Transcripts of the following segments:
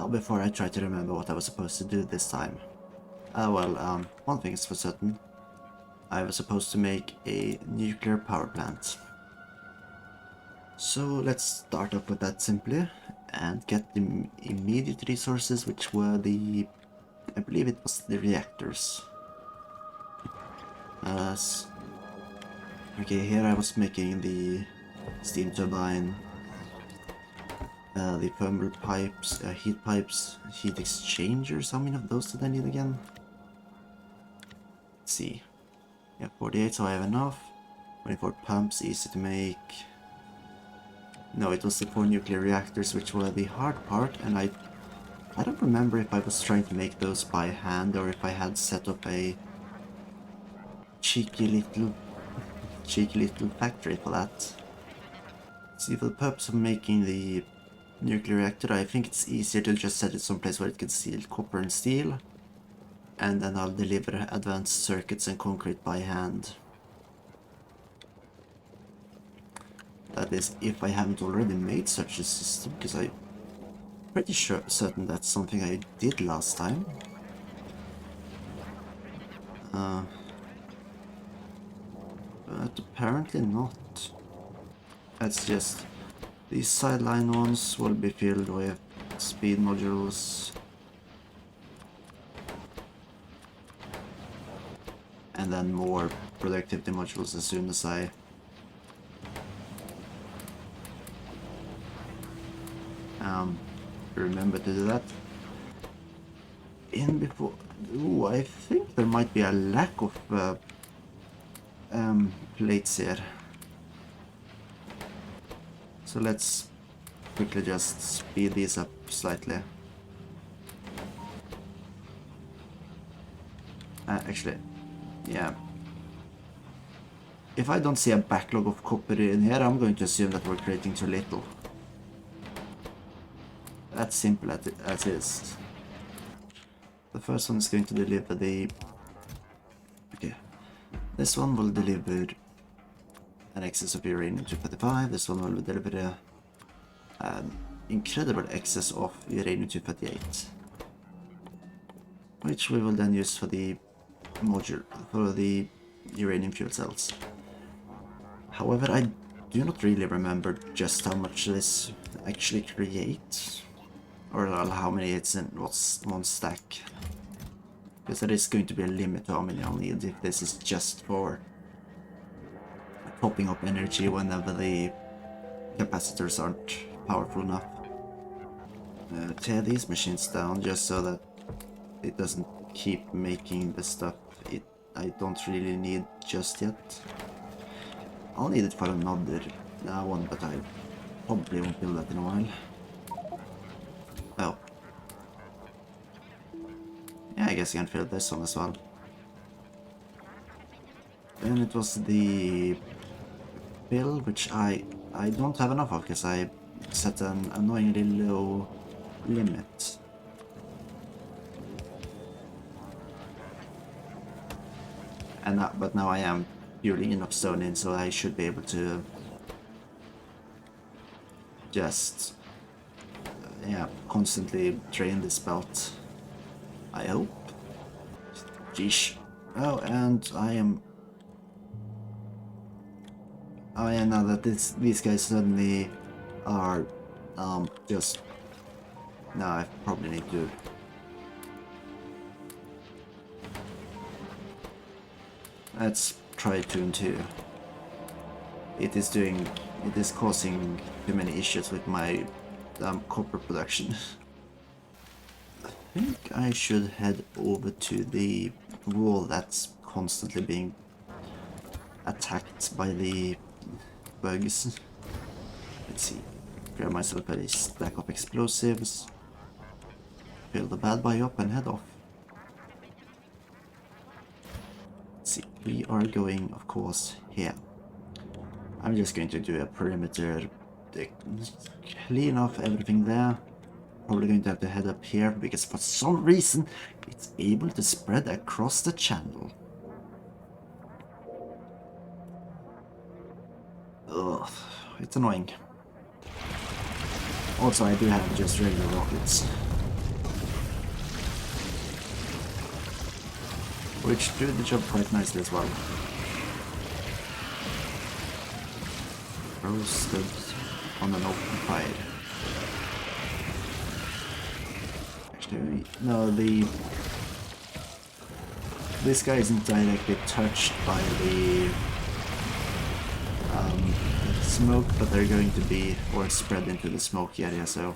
Now, before I try to remember what I was supposed to do this time. One thing is for certain. I was supposed to make a nuclear power plant. So let's start off with that simply and get the immediate resources, which were the... I believe it was the reactors. Okay, here I was making the steam turbine, the thermal pipes, heat pipes, heat exchangers. How many of those did I need again? Let's see. Yeah, 48, so I have enough. 24 pumps, easy to make. No, it was the 4 nuclear reactors, which were the hard part, and I don't remember if I was trying to make those by hand or if I had set up a cheeky little factory for that. See, for the purpose of making the nuclear reactor, I think it's easier to just set it someplace where it can seal copper and steel, and then I'll deliver advanced circuits and concrete by hand. That is, if I haven't already made such a system, because I'm pretty certain that's something I did last time. But apparently not. That's just... these sideline ones will be filled with speed modules. And then more productivity modules as soon as I... remember to do that. Before... ooh, I think there might be a lack of plates here. So let's quickly just speed these up slightly. Actually, yeah. If I don't see a backlog of copper in here, I'm going to assume that we're creating too little. That's simple as it is. The first one is going to deliver the... okay. This one will deliver an excess of uranium-235. This one will deliver an incredible excess of uranium-238. Which we will then use for the module, for the uranium fuel cells. However, I do not really remember just how much this actually creates. Or how many it's in what's one stack. Because there is going to be a limit to how many I'll need if this is just for topping up energy whenever the capacitors aren't powerful enough. Tear these machines down just so that it doesn't keep making the stuff I don't really need just yet. I'll need it for another one, but I probably won't build that in a while. Oh. Yeah, I guess I can fill this one as well. Then it was the bill, which I don't have enough of because I set an annoyingly low limit. And but now I am fueling enough stone in, so I should be able to just yeah, constantly drain this belt. I hope. Jeesh. Oh, and I am... oh yeah, now that these guys suddenly are just... no, I probably need to... let's try 2 and 2. It is causing too many issues with my copper production. I think I should head over to the wall that's constantly being attacked by the bugs. Let's see. Grab myself a stack of explosives. Fill the bad boy up and head off. Let's see. We are going, of course, here. I'm just going to do a perimeter, clean off everything there. Probably going to have to head up here because for some reason it's able to spread across the channel. Ugh, it's annoying. Also, I do have just regular rockets. which do the job quite nicely as well. Roasted on an open fire. Actually, no, this guy isn't directly touched by the smoke, but they're going to be or spread into the smoky area, so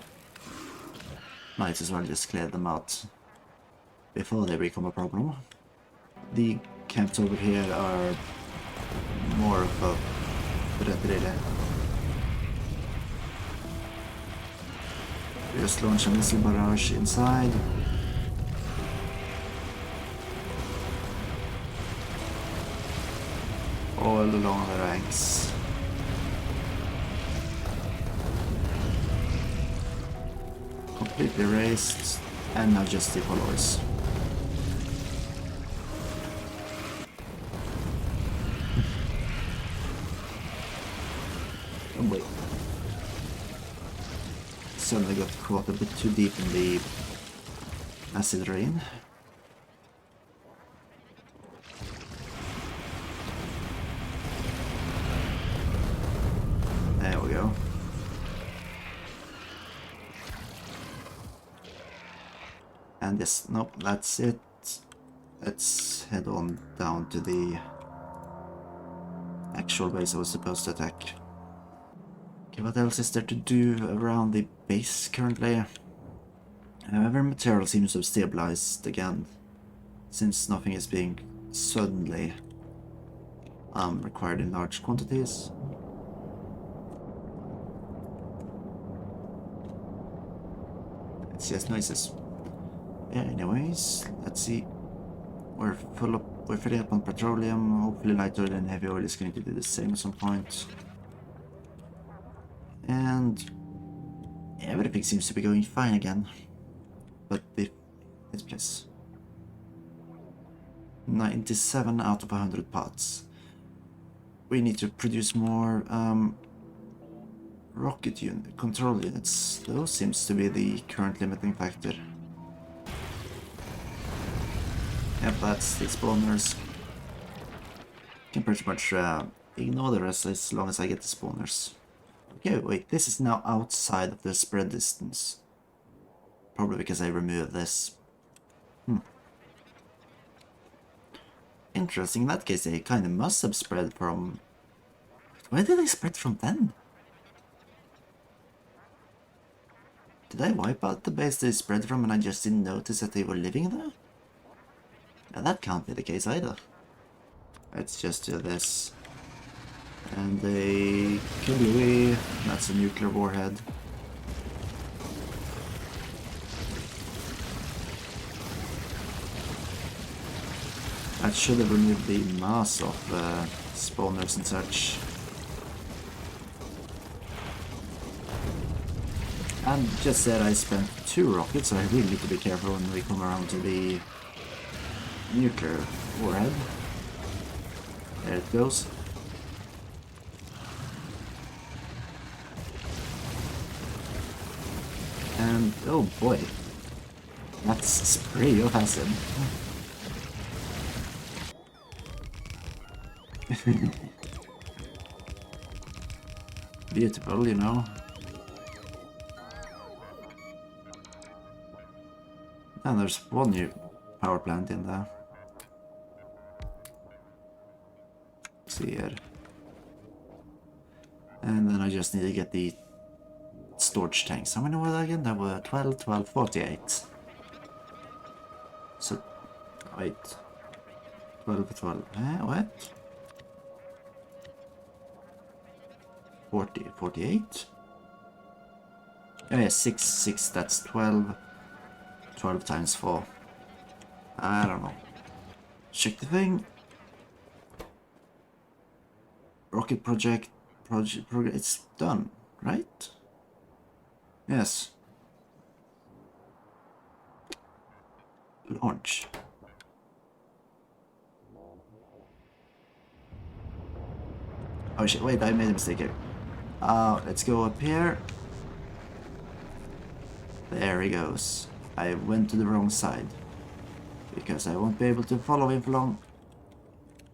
might as well just clear them out before they become a problem. The camps over here are more of a threat really. Just launch a missile barrage inside. All along the ranks. Completely erased, and now just the followers. Oh wait. Suddenly got caught a bit too deep in the acid rain. There we go. And yes, nope, that's it. Let's head on down to the actual base I was supposed to attack. Okay, what else is there to do around the base currently? However, material seems to have stabilized again, since nothing is being suddenly required in large quantities. It's just noises. Yeah, anyways, let's see. We're filling up on petroleum. Hopefully light oil and heavy oil is going to do the same at some point. And everything seems to be going fine again. But this place. 97 out of 100 parts. We need to produce more rocket control units. Those seems to be the current limiting factor. Yep, that's the spawners. Can pretty much ignore the rest as long as I get the spawners. Okay, wait, this is now outside of the spread distance. Probably because I removed this. Interesting, in that case they kind of must have spread from... Where did they spread from then? Did I wipe out the base they spread from and I just didn't notice that they were living there? Now that can't be the case either. Let's just do this. And a Kilui, that's a nuclear warhead. That should have removed the mass of spawners and such. And just said I spent 2 rockets, so I really need to be careful when we come around to the nuclear warhead. There it goes. And oh boy, that's pretty offensive. Beautiful, you know. And there's one new power plant in there. Let's see here. And then I just need to get the storage tanks. How many were there again? There were 12, 12, 48. So, wait. 12, 12. What? 40, 48? Oh yeah, 6, 6, that's 12. 12 times 4. I don't know. Check the thing. Rocket project, it's done, right? Yes. Launch. Oh shit, wait, I made a mistake here. Let's go up here. There he goes. I went to the wrong side. because I won't be able to follow him for long.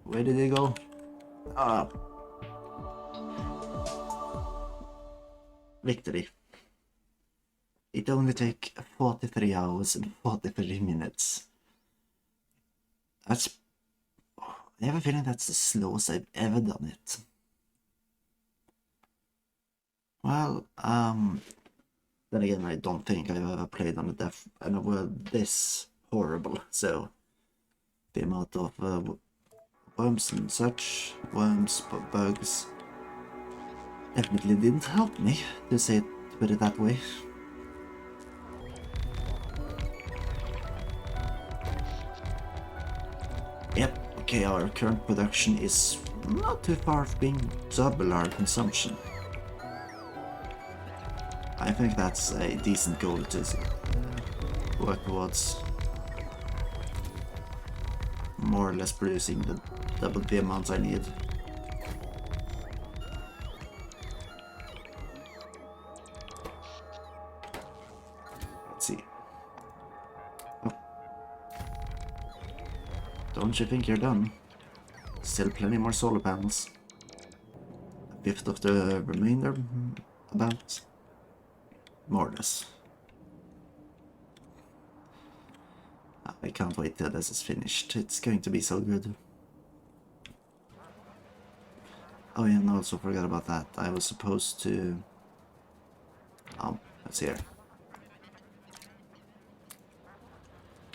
Where did he go? Ah, victory. It only took 43 hours and 43 minutes. That's... I have a feeling that's the slowest I've ever done it. Well, then again, I don't think I've ever played on a world this horrible, so the amount of worms and such, worms, bugs, definitely didn't help me, to put it that way. Yep, okay, our current production is not too far from being double our consumption. I think that's a decent goal to work towards. More or less producing double the amount I need. Let's see. Oh. Don't you think you're done? Still plenty more solar panels. A fifth of the remainder, about. More or less. I can't wait till this is finished. It's going to be so good. Oh yeah, and I also forgot about that. I was supposed to... let's see here.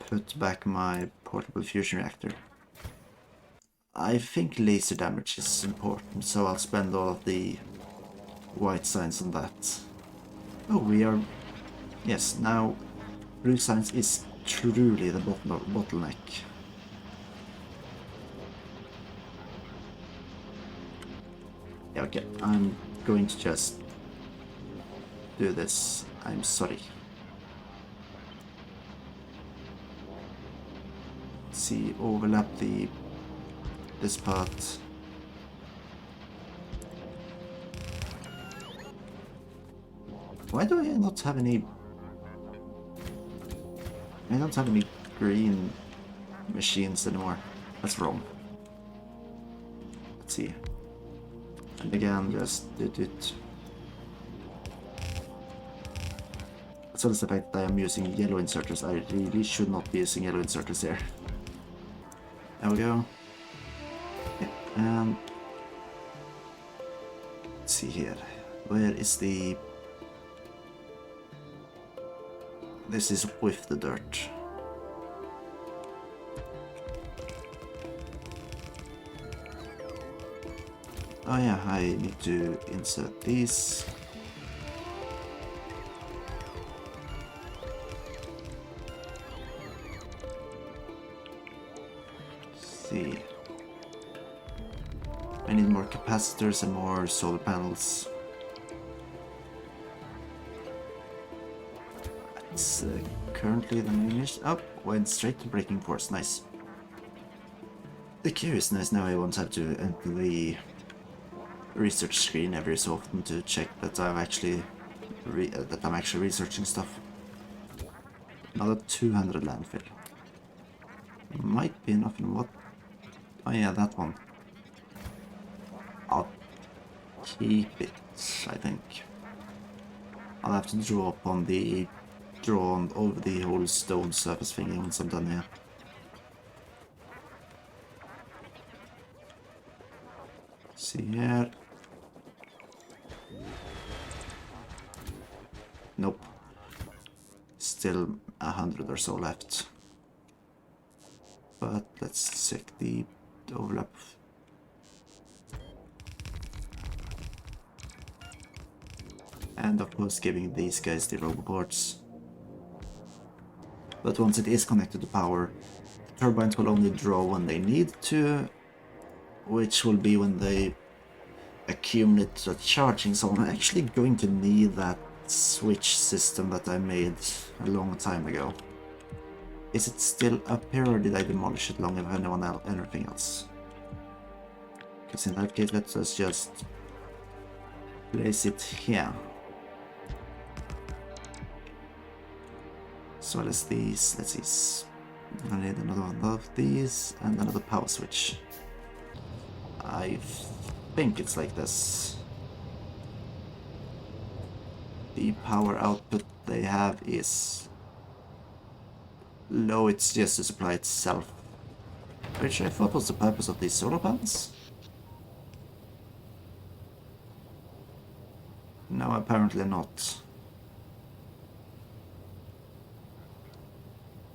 Put back my portable fusion reactor. I think laser damage is important, so I'll spend all of the white signs on that. Oh, we are... Yes, now blue signs is truly the bottleneck. Yeah, okay, I'm going to just do this. I'm sorry. Let's see, overlap this part. Why do I not have any... I don't have any green machines anymore. That's wrong. Let's see. And again, just did it. As well as the fact that I am using yellow inserters. I really should not be using yellow inserters here. There we go. Yeah, and... Let's see here. Where is the... This is with the dirt. Oh yeah, I need to insert these. See. I need more capacitors and more solar panels. It's currently the main issue. Oh, went straight to breaking force. Nice. The curiousness now I won't have to enter the research screen every so often to check that I'm actually researching stuff. Another 200 landfill. Might be enough in what? Oh yeah, that one. I'll keep it, I think. I'll have to draw over the whole stone surface thing once I'm done here. See here. Nope. Still 100 or so left. But let's check the overlap. And of course giving these guys the roboports. But once it is connected to power, the turbines will only draw when they need to, which will be when they accumulate the charging, so I'm actually going to need that switch system that I made a long time ago. Is it still up here or did I demolish it long of anything else? Because in that case, let's just place it here. As well as these, let's see. I need another one of these and another power switch. I think it's like this. The power output they have is low, it's just to supply itself. Which I thought was the purpose of these solar panels. No, apparently not.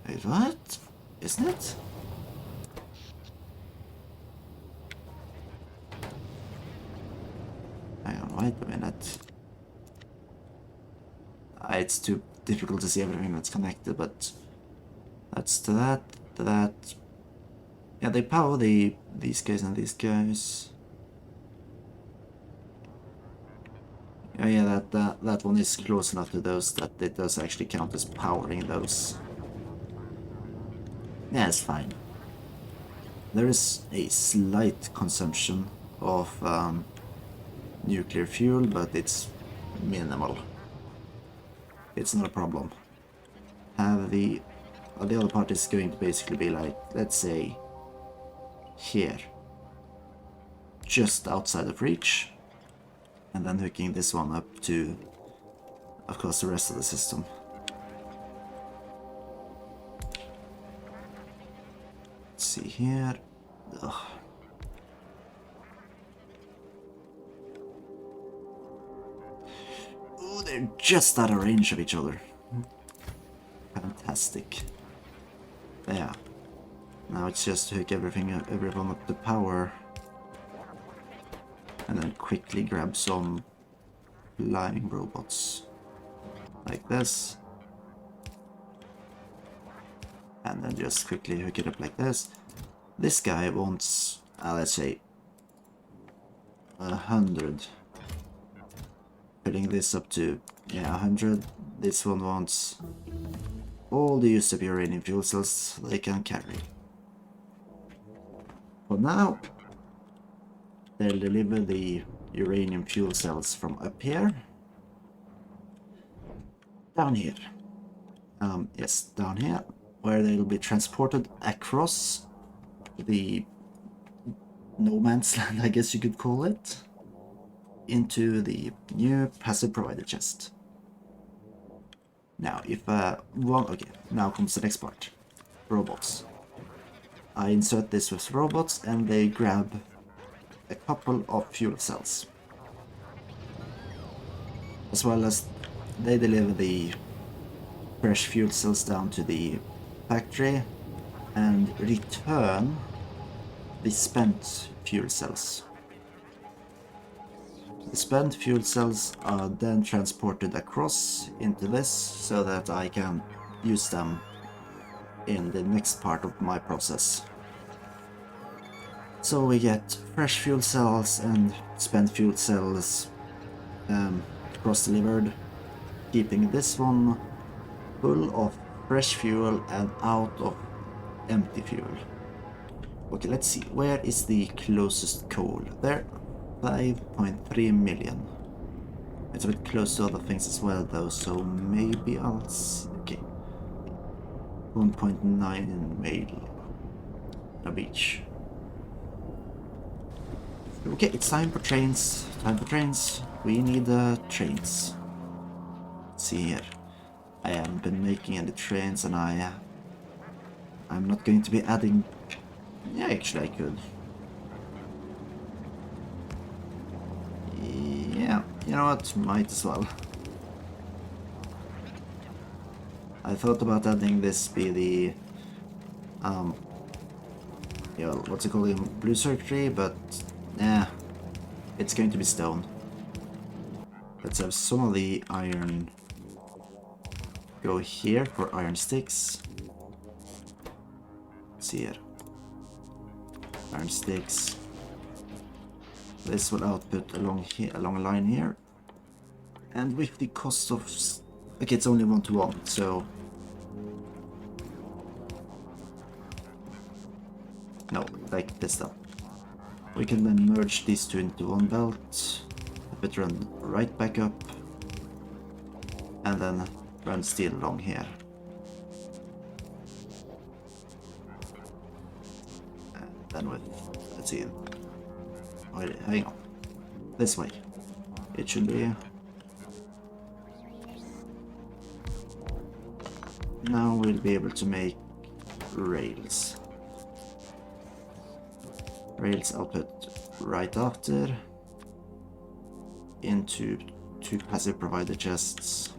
Wait, what? Isn't it? Hang on, wait a minute. It's too difficult to see everything that's connected, but that's to that, to that. Yeah, they power these guys and these guys. Oh yeah, that one is close enough to those that it does actually count as powering those. Yeah, it's fine. There is a slight consumption of nuclear fuel, but it's minimal. It's not a problem. The other part is going to basically be like, let's say, here, just outside of reach, and then hooking this one up to, of course, the rest of the system. Let's see here. Ugh. Oh, they're just out of range of each other. Fantastic. There. Now it's just to hook everyone up to power. And then quickly grab some flying robots. Like this. And then just quickly hook it up like this. This guy wants, let's say, 100. Putting this up to, yeah, 100. This one wants all the use of uranium fuel cells they can carry. For now, they'll deliver the uranium fuel cells from up here. Down here. Yes, down here, where they'll be transported across the no man's land, I guess you could call it, into the new passive provider chest. Now, if okay, now comes the next part. Robots. I insert this with robots and they grab a couple of fuel cells. As well as they deliver the fresh fuel cells down to the factory and return the spent fuel cells. The spent fuel cells are then transported across into this so that I can use them in the next part of my process. So we get fresh fuel cells and spent fuel cells cross-delivered, keeping this one full of fresh fuel and out of empty fuel. Okay, let's see, where is the closest coal? There, 5.3 million. It's a bit close to other things as well though, so maybe I'll see. Okay, 1.9 million of each. Okay, it's time for trains. Time for trains. We need trains. Let's see here. I haven't been making any trains, and I'm not going to be adding. Yeah, actually, I could. Yeah, you know what? Might as well. I thought about adding this be the yeah, what's it called, blue circuitry, but nah, it's going to be stone. Let's have some of the iron go here for iron sticks. Let's see here. Iron sticks. This will output along here, along a line here. And with the cost of, okay, it's only 1-to-1, so no, like this stuff. We can then merge these two into one belt, have it run right back up, and then run steel along here. then with, let's see, wait, hang on, this way. It should be. Now we'll be able to make rails. Rails output right after into 2 passive provider chests.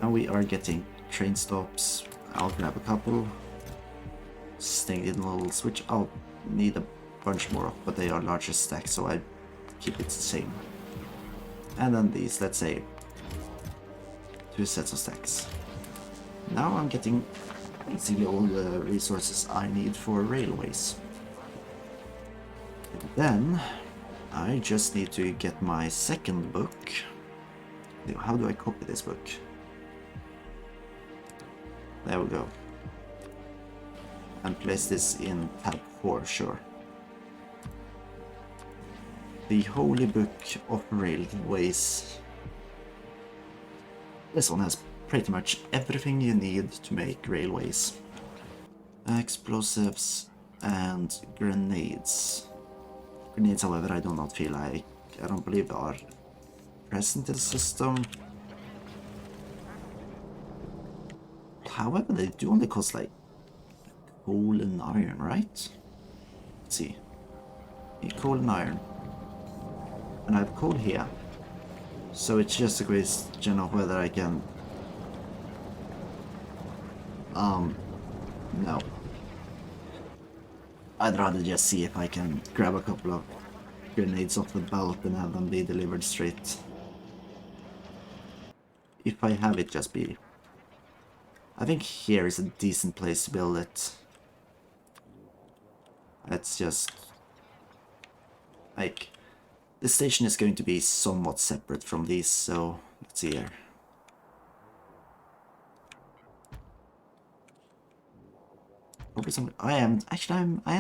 Now we are getting train stops. I'll grab a couple. Signal switch I'll need a bunch more of, but they are larger stacks, so I keep it the same. And then these, let's say, 2 sets of stacks. Now I'm getting basically all the resources I need for railways. And then I just need to get my second book. How do I copy this book? There we go. And place this in tab 4, sure. The Holy Book of Railways. This one has pretty much everything you need to make railways. Explosives and grenades. Grenades, however, I do not feel like, I don't believe are present in the system. However, they do only cost like coal and iron, right? Let's see. Coal and iron. And I have coal here. So it's just a question of whether I can... no. I'd rather just see if I can grab a couple of grenades off the belt and have them be delivered straight. If I have it just be... I think here is a decent place to build it. Let's just... like... the station is going to be somewhat separate from these, so let's see here. I am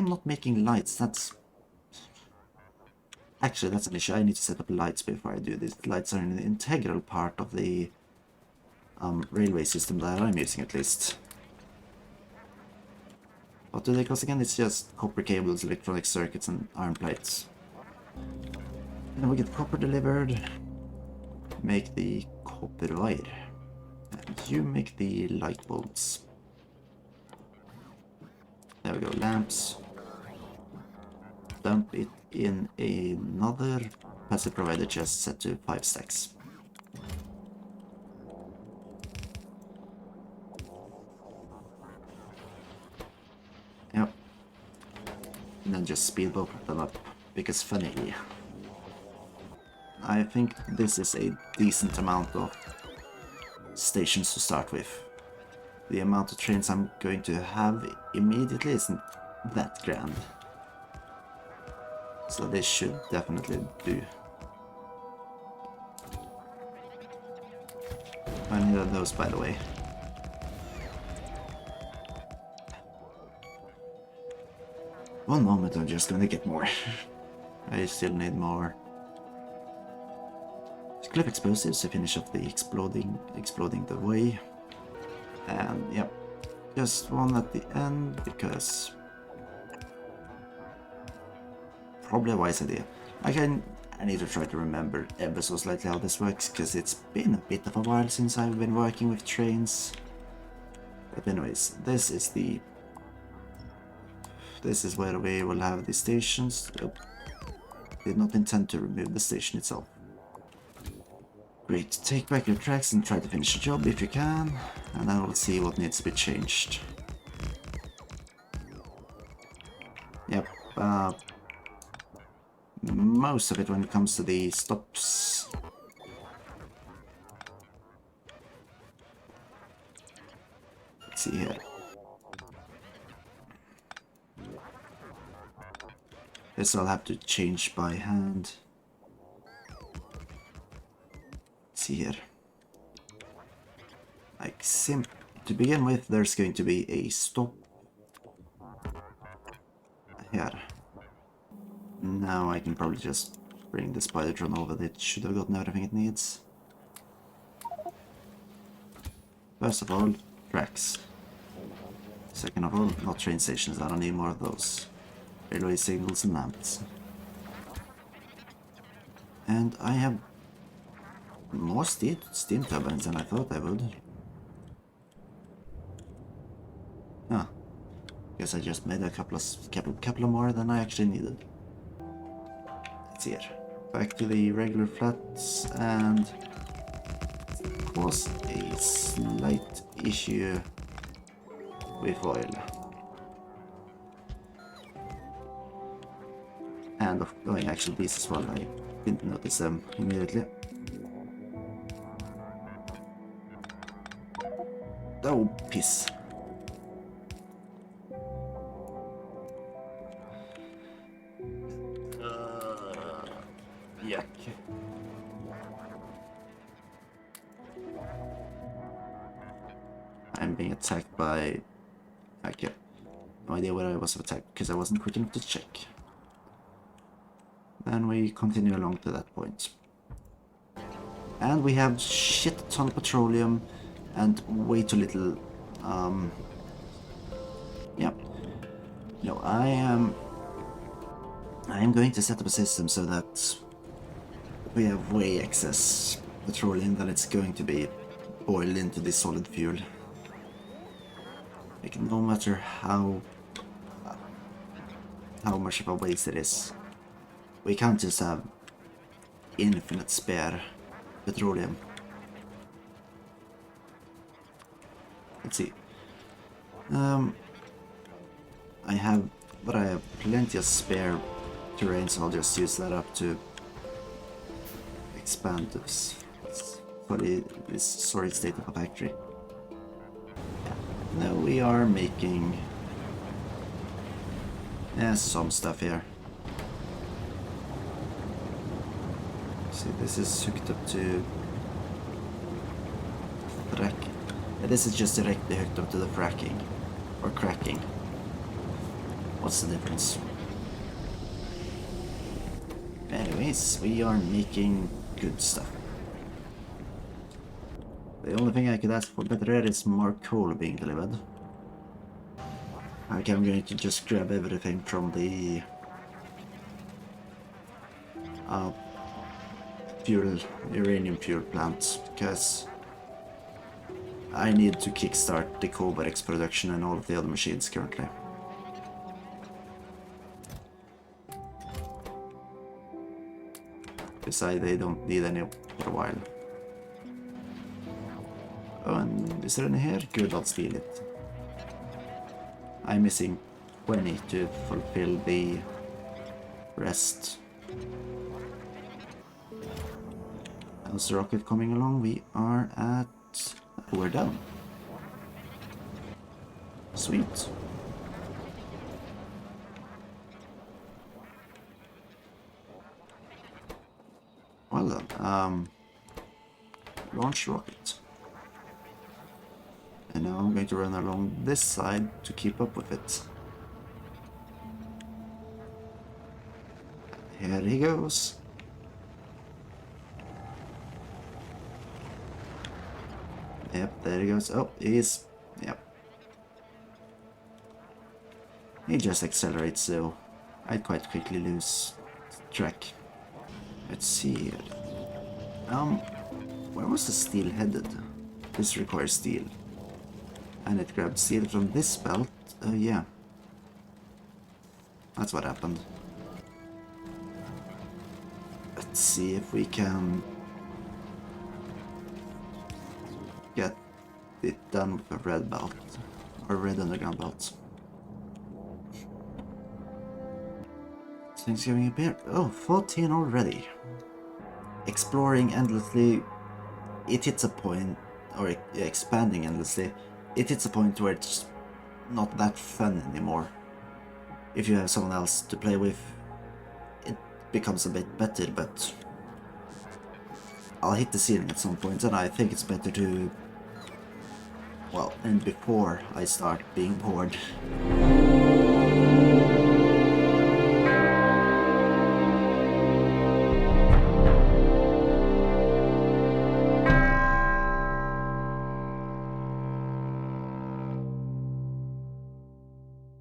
not making lights. That's actually that's an issue. I need to set up lights before I do this. Lights are an integral part of the railway system that I'm using, at least. What do they cost again? It's just copper cables, electronic circuits, and iron plates. And then we get copper delivered. Make the copper wire. And you make the light bulbs. There we go, lamps. Dump it in another passive provider chest set to 5 stacks. Yep. And then just speed both of them up, because funny. I think this is a decent amount of stations to start with. The amount of trains I'm going to have immediately isn't that grand. So this should definitely do. I need those, by the way. One moment, I'm just gonna get more. I still need more. Clip explosives to finish off the exploding the way. And yep, just one at the end, because probably a wise idea. I need to try to remember ever so slightly how this works, because it's been a bit of a while since I've been working with trains. But anyways, this is where we will have the stations. Did not intend to remove the station itself. Great, take back your tracks and try to finish the job if you can, and then we'll see what needs to be changed. Yep, most of it when it comes to the stops. Let's see here. This I'll have to change by hand. Here, like to begin with, there's going to be a stop here. Now I can probably just bring the Spidertron over. It should have gotten everything it needs. First of all, tracks. Second of all, not train stations, I don't need more of those. Railway signals and lamps. And I have more steam turbines than I thought I would. Ah, guess I just made a couple more than I actually needed. It's here. Back to the regular flats, and was a slight issue with oil. And of going actual these as well, I didn't notice them immediately. Oh, piss. Yuck. I'm being attacked by... Okay, no idea where I was attacked because I wasn't quick enough to check. Then we continue along to that point. And we have shit ton of petroleum and way too little... yeah. No, I am going to set up a system so that we have way excess petroleum that it's going to be boiled into this solid fuel. Like, no matter how much of a waste it is, we can't just have infinite spare petroleum. Let's see. I have plenty of spare terrain, so I'll just use that up to expand this for this storage state of a factory. Now we are making some stuff here. See, this is hooked up to frack. This is just directly hooked up to the fracking or cracking. What's the difference? Anyways, we are making good stuff. The only thing I could ask for better is more coal being delivered. Okay, I'm going to just grab everything from the uranium fuel plant, because I need to kickstart the Cobarex production and all of the other machines currently. Besides, they don't need any for a while. Oh, and is there any here? Good, I'll steal it. I'm missing 20 to fulfill the rest. How's the rocket coming along? We are at... we're down. Sweet. Well then, launch rocket. And now I'm going to run along this side to keep up with it. Here he goes. Yep, there he goes. Oh, he's... yep. He just accelerates, so I'd quite quickly lose track. Let's see here. Where was the steel headed? This requires steel. And it grabbed steel from this belt. Yeah. That's what happened. Let's see if we can get it done with a red belt. Or red underground belt. Things getting a bit... oh, 14 already. Exploring endlessly, it hits a point, or expanding endlessly, it hits a point where it's not that fun anymore. If you have someone else to play with, it becomes a bit better, but I'll hit the ceiling at some point, and I think it's better to, well, end before I start being bored.